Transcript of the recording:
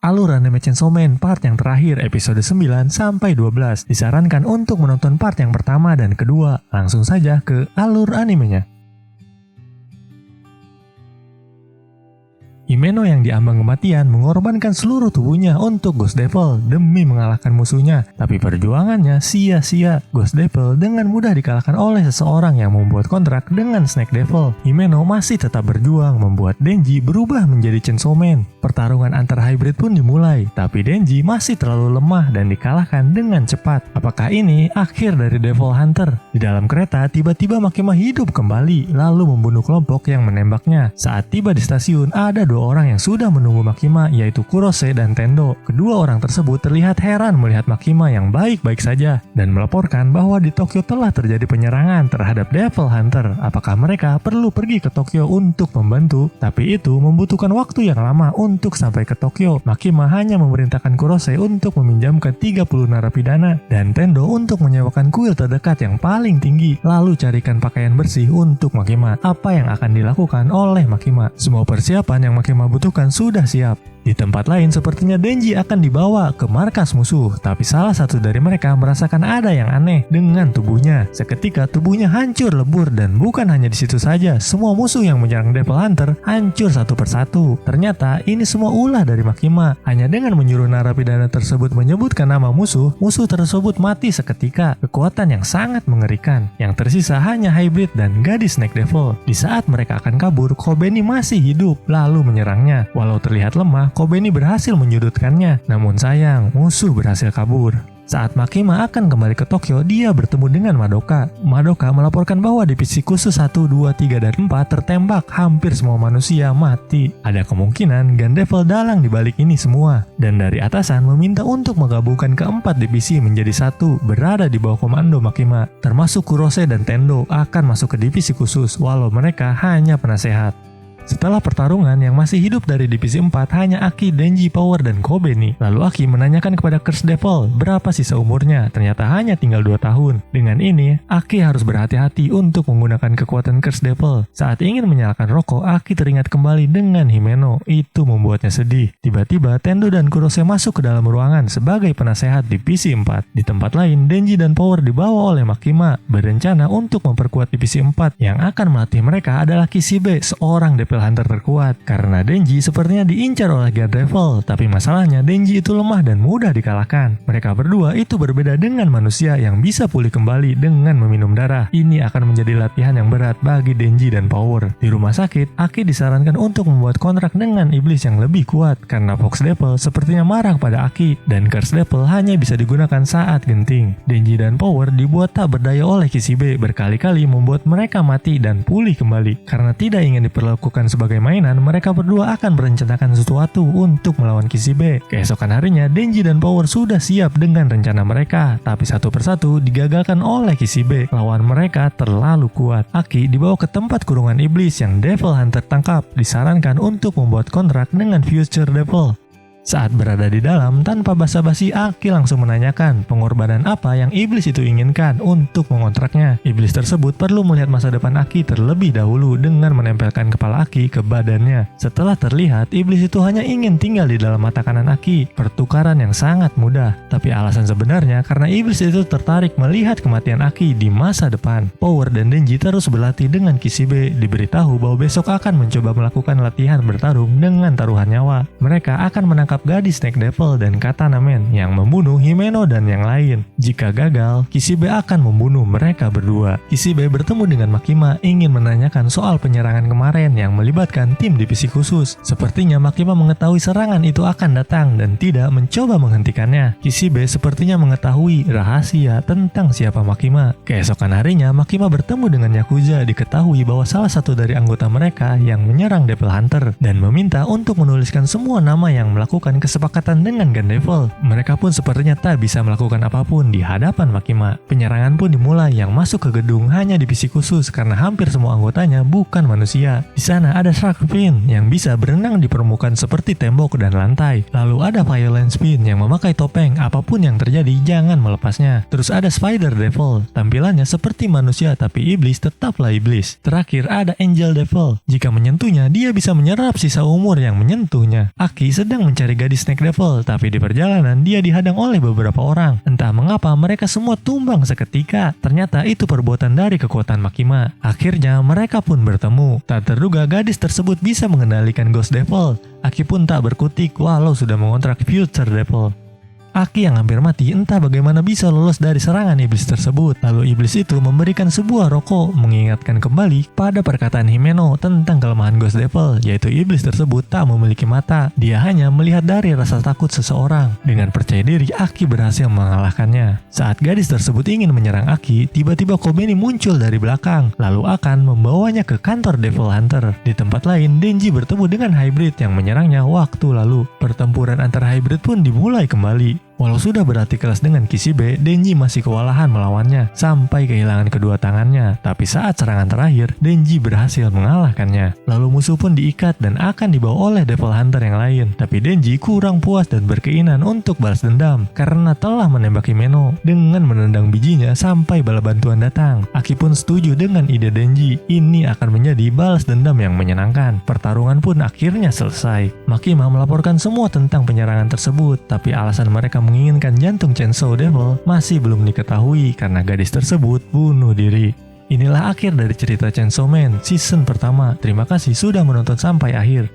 Alur anime Chainsaw Man part yang terakhir episode 9 sampai 12. Disarankan untuk menonton part yang pertama dan kedua. Langsung saja ke alur animenya. Himeno yang diambang kematian mengorbankan seluruh tubuhnya untuk Ghost Devil demi mengalahkan musuhnya. Tapi perjuangannya sia-sia. Ghost Devil dengan mudah dikalahkan oleh seseorang yang membuat kontrak dengan Snake Devil. Himeno masih tetap berjuang membuat Denji berubah menjadi Chainsaw Man. Pertarungan antar hybrid pun dimulai, tapi Denji masih terlalu lemah dan dikalahkan dengan cepat. Apakah ini akhir dari Devil Hunter? Di dalam kereta, tiba-tiba Makima hidup kembali, lalu membunuh kelompok yang menembaknya. Saat tiba di stasiun, ada dua orang yang sudah menunggu Makima, yaitu Kurose dan Tendo. Kedua orang tersebut terlihat heran melihat Makima yang baik-baik saja, dan melaporkan bahwa di Tokyo telah terjadi penyerangan terhadap Devil Hunter. Apakah mereka perlu pergi ke Tokyo untuk membantu? Tapi itu membutuhkan waktu yang lama untuk sampai ke Tokyo. Makima hanya memerintahkan Kurose untuk meminjamkan 30 narapidana dan Tendo untuk menyewakan kuil terdekat yang paling tinggi, lalu carikan pakaian bersih untuk Makima. Apa yang akan dilakukan oleh Makima? Semua persiapan yang Makima butuhkan sudah siap. Di tempat lain, sepertinya Denji akan dibawa ke markas musuh, tapi salah satu dari mereka merasakan ada yang aneh dengan tubuhnya. Seketika tubuhnya hancur lebur, dan bukan hanya di situ saja, semua musuh yang menyerang Devil Hunter hancur satu persatu. Ternyata ini semua ulah dari Makima. Hanya dengan menyuruh narapidana tersebut menyebutkan nama musuh, musuh tersebut mati seketika. Kekuatan yang sangat mengerikan. Yang tersisa hanya hybrid dan gadis Snake Devil. Di saat mereka akan kabur, Kobeni masih hidup, lalu menyerangnya. Walau terlihat lemah, Kobeni berhasil menyudutkannya, namun sayang, musuh berhasil kabur. Saat Makima akan kembali ke Tokyo, dia bertemu dengan Madoka. Madoka melaporkan bahwa divisi khusus 1, 2, 3, dan 4 tertembak, hampir semua manusia mati. Ada kemungkinan Gun Devil dalang di balik ini semua. Dan dari atasan meminta untuk menggabungkan keempat divisi menjadi satu, berada di bawah komando Makima. Termasuk Kurose dan Tendo akan masuk ke divisi khusus, walau mereka hanya penasehat. Setelah pertarungan, yang masih hidup dari divisi 4 hanya Aki, Denji, Power, dan Kobeni. Lalu Aki menanyakan kepada Curse Devil berapa sisa umurnya. Ternyata hanya tinggal 2 tahun. Dengan ini, Aki harus berhati-hati untuk menggunakan kekuatan Curse Devil. Saat ingin menyalakan rokok, Aki teringat kembali dengan Himeno. Itu membuatnya sedih. Tiba-tiba, Tendo dan Kurose masuk ke dalam ruangan sebagai penasehat divisi 4. Di tempat lain, Denji dan Power dibawa oleh Makima, berencana untuk memperkuat divisi 4. Yang akan melatih mereka adalah Kishibe, seorang Devil Hunter terkuat. Karena Denji sepertinya diincar oleh Gun Devil, tapi masalahnya Denji itu lemah dan mudah dikalahkan. Mereka berdua itu berbeda dengan manusia yang bisa pulih kembali dengan meminum darah. Ini akan menjadi latihan yang berat bagi Denji dan Power. Di rumah sakit, Aki disarankan untuk membuat kontrak dengan iblis yang lebih kuat karena Fox Devil sepertinya marah pada Aki, dan Curse Devil hanya bisa digunakan saat genting. Denji dan Power dibuat tak berdaya oleh Kishibe, berkali-kali membuat mereka mati dan pulih kembali. Karena tidak ingin diperlakukan sebagai mainan, mereka berdua akan merencanakan sesuatu untuk melawan Kishibe. Keesokan harinya, Denji dan Power sudah siap dengan rencana mereka, tapi satu persatu digagalkan oleh Kishibe. Lawan mereka terlalu kuat. Aki dibawa ke tempat kurungan iblis yang Devil Hunter tangkap. Disarankan untuk membuat kontrak dengan Future Devil. Saat berada di dalam, tanpa basa-basi, Aki langsung menanyakan pengorbanan apa yang iblis itu inginkan untuk mengontraknya. Iblis tersebut perlu melihat masa depan Aki terlebih dahulu dengan menempelkan kepala Aki ke badannya. Setelah terlihat, iblis itu hanya ingin tinggal di dalam mata kanan Aki. Pertukaran yang sangat mudah. Tapi alasan sebenarnya karena iblis itu tertarik melihat kematian Aki di masa depan. Power dan Denji terus berlatih dengan Kishibe. Diberitahu bahwa besok akan mencoba melakukan latihan bertarung dengan taruhan nyawa. Mereka akan menangkap gadis Snake Devil dan Katana Man yang membunuh Himeno dan yang lain. Jika gagal, Kishibe akan membunuh mereka berdua. Kishibe bertemu dengan Makima ingin menanyakan soal penyerangan kemarin yang melibatkan tim divisi khusus. Sepertinya Makima mengetahui serangan itu akan datang dan tidak mencoba menghentikannya. Kishibe sepertinya mengetahui rahasia tentang siapa Makima. Keesokan harinya, Makima bertemu dengan Yakuza. Diketahui bahwa salah satu dari anggota mereka yang menyerang Devil Hunter dan meminta untuk menuliskan semua nama yang melakukan kesepakatan dengan Gun Devil. Mereka pun sepertinya tak bisa melakukan apapun di hadapan Makima. Penyerangan pun dimulai. Yang masuk ke gedung hanya divisi khusus karena hampir semua anggotanya bukan manusia. Di sana ada Shark Fin yang bisa berenang di permukaan seperti tembok dan lantai. Lalu ada Violence Fin yang memakai topeng. Apapun yang terjadi jangan melepasnya. Terus ada Spider Devil, tampilannya seperti manusia tapi iblis tetaplah iblis. Terakhir ada Angel Devil. Jika menyentuhnya, dia bisa menyerap sisa umur yang menyentuhnya. Aki sedang mencari mencari gadis Snake Devil, tapi di perjalanan dia dihadang oleh beberapa orang. Entah mengapa mereka semua tumbang seketika. Ternyata itu perbuatan dari kekuatan Makima. Akhirnya mereka pun bertemu. Tak terduga gadis tersebut bisa mengendalikan Ghost Devil. Aki pun tak berkutik walau sudah mengontrak Future Devil. Aki yang hampir mati entah bagaimana bisa lolos dari serangan iblis tersebut. Lalu iblis itu memberikan sebuah rokok mengingatkan kembali pada perkataan Himeno tentang kelemahan Ghost Devil, yaitu iblis tersebut tak memiliki mata. Dia hanya melihat dari rasa takut seseorang. Dengan percaya diri, Aki berhasil mengalahkannya. Saat gadis tersebut ingin menyerang Aki, tiba-tiba Kobeni muncul dari belakang, lalu akan membawanya ke kantor Devil Hunter. Di tempat lain, Denji bertemu dengan Hybrid yang menyerangnya waktu lalu. Pertempuran antar Hybrid pun dimulai kembali. Walau sudah berlatih keras dengan Kishibe, Denji masih kewalahan melawannya sampai kehilangan kedua tangannya. Tapi saat serangan terakhir, Denji berhasil mengalahkannya. Lalu musuh pun diikat dan akan dibawa oleh Devil Hunter yang lain. Tapi Denji kurang puas dan berkeinginan untuk balas dendam karena telah menembak Himeno dengan menendang bijinya sampai bala bantuan datang. Aki pun setuju dengan ide Denji. Ini akan menjadi balas dendam yang menyenangkan. Pertarungan pun akhirnya selesai. Makima melaporkan semua tentang penyerangan tersebut, tapi alasan mereka menginginkan jantung Chainsaw Devil masih belum diketahui karena gadis tersebut bunuh diri. Inilah akhir dari cerita Chainsaw Man season pertama. Terima kasih sudah menonton sampai akhir.